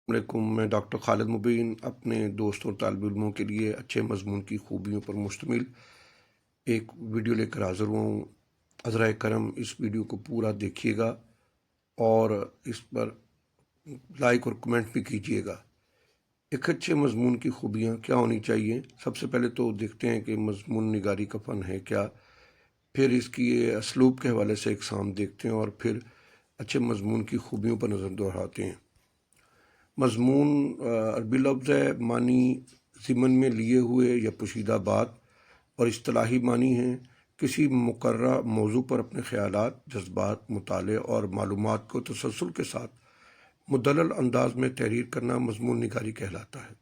علیکم، میں ڈاکٹر خالد مبین اپنے دوستوں اور طالب علموں کے لیے اچھے مضمون کی خوبیوں پر مشتمل ایک ویڈیو لے کر حاضر ہوں۔ عذرائے کرم اس ویڈیو کو پورا دیکھیے گا اور اس پر لائک اور کمنٹ بھی کیجیے گا۔ ایک اچھے مضمون کی خوبیاں کیا ہونی چاہیے؟ سب سے پہلے تو دیکھتے ہیں کہ مضمون نگاری کا فن ہے کیا، پھر اس کی اسلوب کے حوالے سے اقسام دیکھتے ہیں اور پھر اچھے مضمون کی خوبیوں پر نظر دوہراتے ہیں۔ مضمون عربی لفظ ہے، معنی ضمن میں لیے ہوئے یا پوشیدہ بات، اور اصطلاحی معنی ہیں کسی مقررہ موضوع پر اپنے خیالات، جذبات، مطالعے اور معلومات کو تسلسل کے ساتھ مدلل انداز میں تحریر کرنا مضمون نگاری کہلاتا ہے۔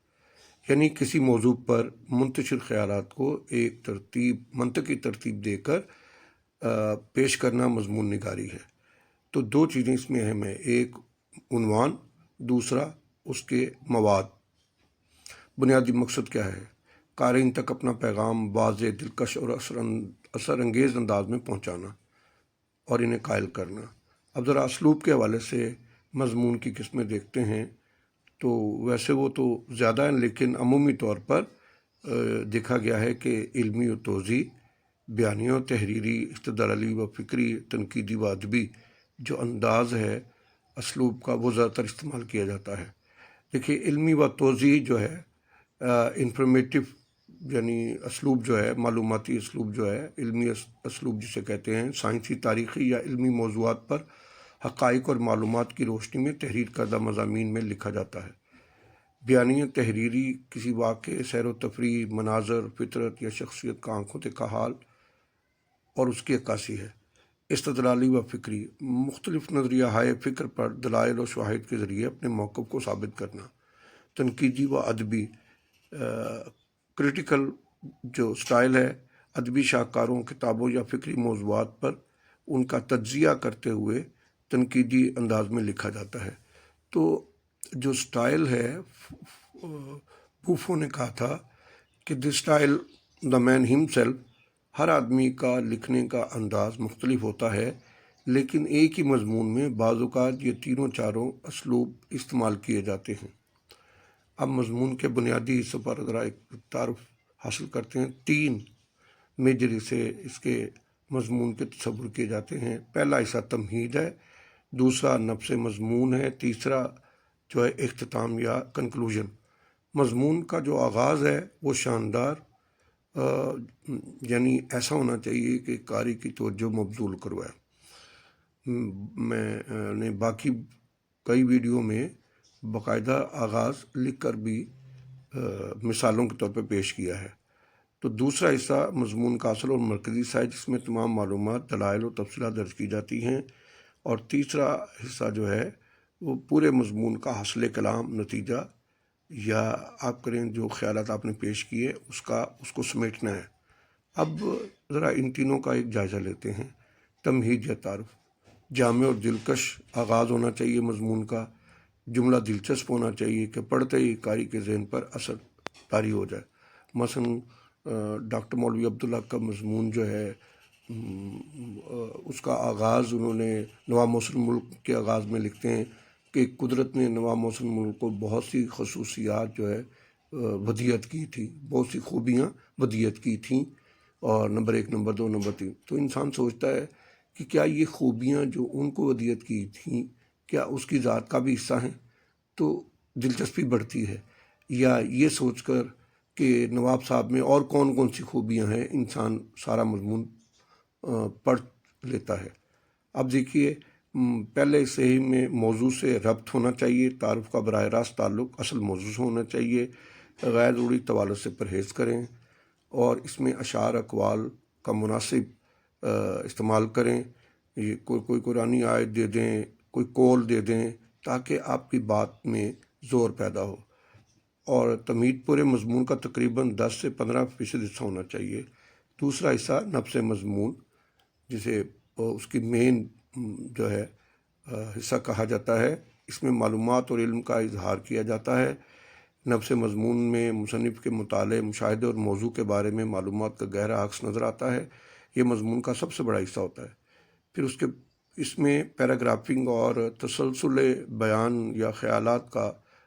یعنی کسی موضوع پر منتشر خیالات کو ایک منطقی ترتیب دے کر پیش کرنا مضمون نگاری ہے۔ تو دو چیزیں اس میں اہم ہیں، ایک عنوان، دوسرا اس کے مواد۔ بنیادی مقصد کیا ہے؟ قارئین تک اپنا پیغام واضح، دلکش اور اثر انگیز انداز میں پہنچانا اور انہیں قائل کرنا۔ اب ذرا اسلوب کے حوالے سے مضمون کی قسمیں دیکھتے ہیں تو ویسے وہ تو زیادہ ہیں، لیکن عمومی طور پر دیکھا گیا ہے کہ علمی و توضیح، بیانیہ و تحریری، استدلالی و فکری، تنقیدی و ادبی جو انداز ہے اسلوب کا، وہ زیادہ تر استعمال کیا جاتا ہے۔ دیکھیے، علمی و توضیح جو ہے انفارمیٹیو یعنی اسلوب جو ہے، معلوماتی اسلوب جو ہے، علمی اسلوب جسے کہتے ہیں، سائنسی، تاریخی یا علمی موضوعات پر حقائق اور معلومات کی روشنی میں تحریر کردہ مضامین میں لکھا جاتا ہے۔ بیانیہ تحریری کسی واقعے، سیر و تفریح، مناظر، فطرت یا شخصیت کا آنکھوں دیکھا حال اور اس کی عکاسی ہے۔ استدلالی و فکری مختلف نظریہ ہائے فکر پر دلائل و شواہد کے ذریعے اپنے موقف کو ثابت کرنا۔ تنقیدی و ادبی کریٹیکل جو سٹائل ہے، ادبی شاہکاروں، کتابوں یا فکری موضوعات پر ان کا تجزیہ کرتے ہوئے تنقیدی انداز میں لکھا جاتا ہے۔ تو جو سٹائل ہے، بوفو نے کہا تھا کہ دس سٹائل دا مین ہم سیلف، ہر آدمی کا لکھنے کا انداز مختلف ہوتا ہے، لیکن ایک ہی مضمون میں بعض اوقات یہ تینوں چاروں اسلوب استعمال کیے جاتے ہیں۔ اب مضمون کے بنیادی حصوں پر ذرا ایک تعارف حاصل کرتے ہیں۔ تین میجر حصے اس کے مضمون کے تصور کیے جاتے ہیں۔ پہلا حصہ تمہید ہے، دوسرا نفس مضمون ہے، تیسرا جو ہے اختتام یا کنکلوژن۔ مضمون کا جو آغاز ہے وہ شاندار یعنی ایسا ہونا چاہیے کہ قاری کی توجہ مبذول کروائے۔ میں نے باقی کئی ویڈیو میں باقاعدہ آغاز لکھ کر بھی مثالوں کے طور پہ پیش کیا ہے۔ تو دوسرا حصہ مضمون کا اصل اور مرکزی حصہ ہے، جس میں تمام معلومات، دلائل و تفصیلات درج کی جاتی ہیں، اور تیسرا حصہ جو ہے وہ پورے مضمون کا حاصل کلام، نتیجہ یا آپ کریں جو خیالات آپ نے پیش کیے اس کو سمیٹنا ہے۔ اب ذرا ان تینوں کا ایک جائزہ لیتے ہیں۔ تمہید یا تعارف، جامع اور دلکش آغاز ہونا چاہیے مضمون کا، جملہ دلچسپ ہونا چاہیے کہ پڑھتے ہی قاری کے ذہن پر اثر طاری ہو جائے۔ مثلا ڈاکٹر مولوی عبداللہ کا مضمون جو ہے اس کا آغاز انہوں نے نواب محسن ملک کے آغاز میں لکھتے ہیں کہ قدرت نے نواب محسن ملک کو بہت سی خصوصیات جو ہے ودیعت کی تھی، بہت سی خوبیاں ودیعت کی تھیں، اور نمبر 1، نمبر 2، نمبر 3۔ تو انسان سوچتا ہے کہ کیا یہ خوبیاں جو ان کو ودیعت کی تھیں کیا اس کی ذات کا بھی حصہ ہیں؟ تو دلچسپی بڑھتی ہے، یا یہ سوچ کر کہ نواب صاحب میں اور کون کون سی خوبیاں ہیں، انسان سارا مضمون پڑھ لیتا ہے۔ اب دیکھیے، پہلے سے ہی میں موضوع سے ربط ہونا چاہیے، تعارف کا براہ راست تعلق اصل موضوع سے ہونا چاہیے، غیر ضروری طوالت سے پرہیز کریں، اور اس میں اشعار، اقوال کا مناسب استعمال کریں۔ یہ کوئی قرآنی آیت دے دیں، کوئی قول دے دیں، تاکہ آپ کی بات میں زور پیدا ہو۔ اور تمہید پورے مضمون کا تقریباً 10 سے 15% حصہ ہونا چاہیے۔ دوسرا حصہ نفس مضمون، جسے اس کی مین جو ہے حصہ کہا جاتا ہے، اس میں معلومات اور علم کا اظہار کیا جاتا ہے۔ نفس مضمون میں مصنف کے مطالعے، مشاہدے اور موضوع کے بارے میں معلومات کا گہرا عکس نظر آتا ہے۔ یہ مضمون کا سب سے بڑا حصہ ہوتا ہے۔ پھر اس میں پیراگرافنگ اور تسلسل بیان یا خیالات کا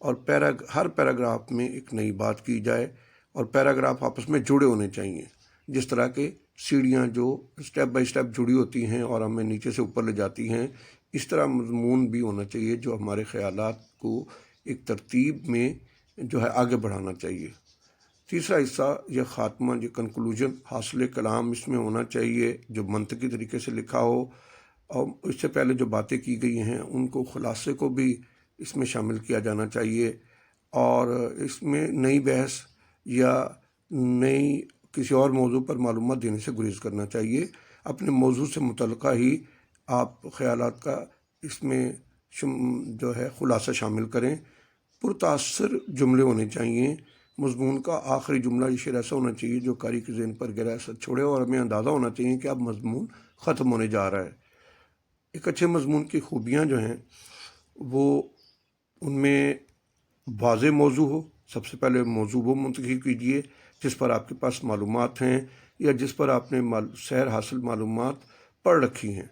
اور ہر پیراگراف میں ایک نئی بات کی جائے، اور پیراگراف آپس میں جڑے ہونے چاہیے، جس طرح کے سیڑھیاں جو سٹیپ بائی سٹیپ جڑی ہوتی ہیں اور ہمیں نیچے سے اوپر لے جاتی ہیں، اس طرح مضمون بھی ہونا چاہیے جو ہمارے خیالات کو ایک ترتیب میں جو ہے آگے بڑھانا چاہیے۔ تیسرا حصہ یہ خاتمہ، یہ کنکلوژن، حاصل کلام اس میں ہونا چاہیے جو منطقی طریقے سے لکھا ہو، اور اس سے پہلے جو باتیں کی گئی ہیں ان کو خلاصے کو بھی اس میں شامل کیا جانا چاہیے، اور اس میں نئی بحث یا نئی کسی اور موضوع پر معلومات دینے سے گریز کرنا چاہیے۔ اپنے موضوع سے متعلقہ ہی آپ خیالات کا اس میں جو ہے خلاصہ شامل کریں۔ پرتاثر جملے ہونے چاہیے۔ مضمون کا آخری جملہ یہ شعر ایسا ہونا چاہیے جو قاری کے ذہن پر گہرا اثر چھوڑے، اور ہمیں اندازہ ہونا چاہیے کہ اب مضمون ختم ہونے جا رہا ہے۔ ایک اچھے مضمون کی خوبیاں جو ہیں وہ ان میں واضح موضوع ہو۔ سب سے پہلے موضوع وہ منتخب کیجیے جس پر آپ کے پاس معلومات ہیں یا جس پر آپ نے سیر حاصل معلومات پڑھ رکھی ہیں،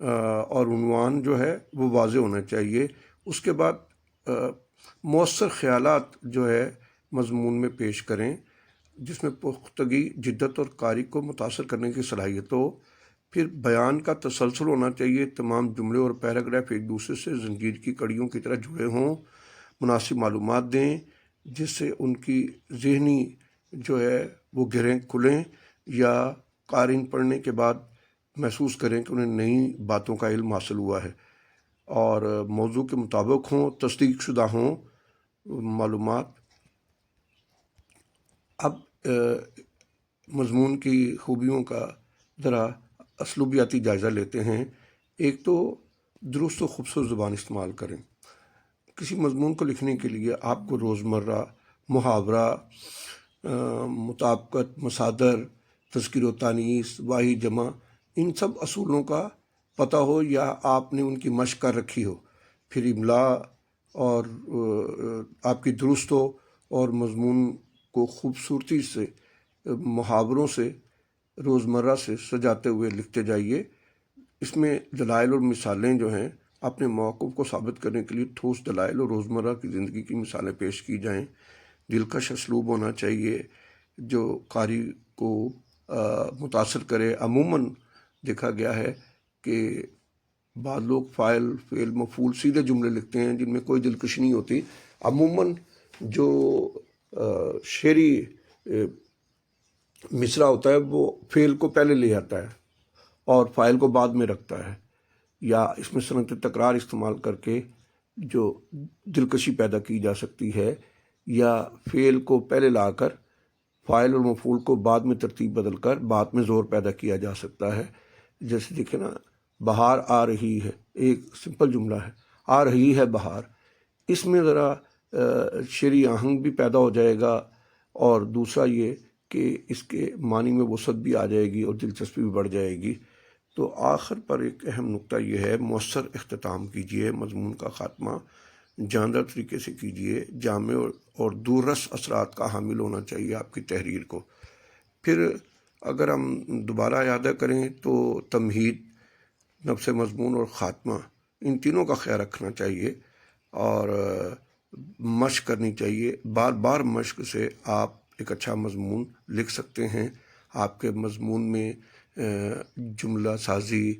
اور عنوان جو ہے وہ واضح ہونا چاہیے۔ اس کے بعد مؤثر خیالات جو ہے مضمون میں پیش کریں جس میں پختگی، جدت اور قاری کو متاثر کرنے کی صلاحیت ہو۔ پھر بیان کا تسلسل ہونا چاہیے، تمام جملے اور پیراگراف ایک دوسرے سے زنجیر کی کڑیوں کی طرح جڑے ہوں۔ مناسب معلومات دیں جس سے ان کی ذہنی جو ہے وہ گرہیں کھلیں، یا قارئین پڑھنے کے بعد محسوس کریں کہ انہیں نئی باتوں کا علم حاصل ہوا ہے، اور موضوع کے مطابق ہوں، تصدیق شدہ ہوں معلومات۔ اب مضمون کی خوبیوں کا ذرا اسلوبیاتی جائزہ لیتے ہیں۔ ایک تو درست و خوبصورت زبان استعمال کریں۔ کسی مضمون کو لکھنے کے لیے آپ کو روزمرہ محاورہ، مطابقت، مصادر، تذکیر و تانیث، واحد جمع، ان سب اصولوں کا پتہ ہو یا آپ نے ان کی مشق کر رکھی ہو۔ پھر املا اور آپ کی درست ہو، اور مضمون کو خوبصورتی سے محاوروں سے روزمرہ سے سجاتے ہوئے لکھتے جائیے۔ اس میں دلائل اور مثالیں جو ہیں اپنے موقف کو ثابت کرنے کے لیے ٹھوس دلائل اور روزمرہ کی زندگی کی مثالیں پیش کی جائیں۔ دلکش اسلوب ہونا چاہیے جو قاری کو متاثر کرے۔ عموماً دیکھا گیا ہے کہ بعض لوگ فاعل، فعل، مفعول سیدھے جملے لکھتے ہیں جن میں کوئی دلکشی نہیں ہوتی۔ عموماً جو شعری مصرع ہوتا ہے وہ فعل کو پہلے لے آتا ہے اور فاعل کو بعد میں رکھتا ہے، یا اس میں صنعت تکرار استعمال کر کے جو دلکشی پیدا کی جا سکتی ہے، یا فعل کو پہلے لا کر فاعل اور مفعول کو بعد میں ترتیب بدل کر بعد میں زور پیدا کیا جا سکتا ہے۔ جیسے دیکھیں نا، بہار آ رہی ہے، ایک سمپل جملہ ہے، آ رہی ہے بہار۔ اس میں ذرا شعری آہنگ بھی پیدا ہو جائے گا، اور دوسرا یہ کہ اس کے معنی میں وسعت بھی آ جائے گی اور دلچسپی بھی بڑھ جائے گی۔ تو آخر پر ایک اہم نقطہ یہ ہے، مؤثر اختتام کیجیے۔ مضمون کا خاتمہ جاندار طریقے سے کیجیے، جامع اور دوررس اثرات کا حامل ہونا چاہیے آپ کی تحریر کو۔ پھر اگر ہم دوبارہ اعادہ کریں تو تمہید، نفس مضمون اور خاتمہ، ان تینوں کا خیال رکھنا چاہیے، اور مشق کرنی چاہیے۔ بار بار مشق سے آپ ایک اچھا مضمون لکھ سکتے ہیں۔ آپ کے مضمون میں جملہ سازی،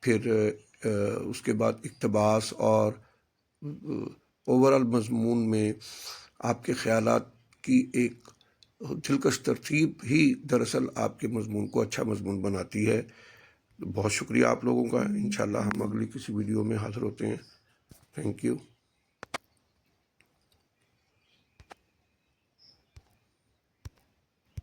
پھر اس کے بعد اقتباس، اور اوورال مضمون میں آپ کے خیالات کی ایک دلکش ترتیب ہی دراصل آپ کے مضمون کو اچھا مضمون بناتی ہے۔ بہت شکریہ آپ لوگوں کا۔ انشاءاللہ ہم اگلی کسی ویڈیو میں حاضر ہوتے ہیں۔ Thank you.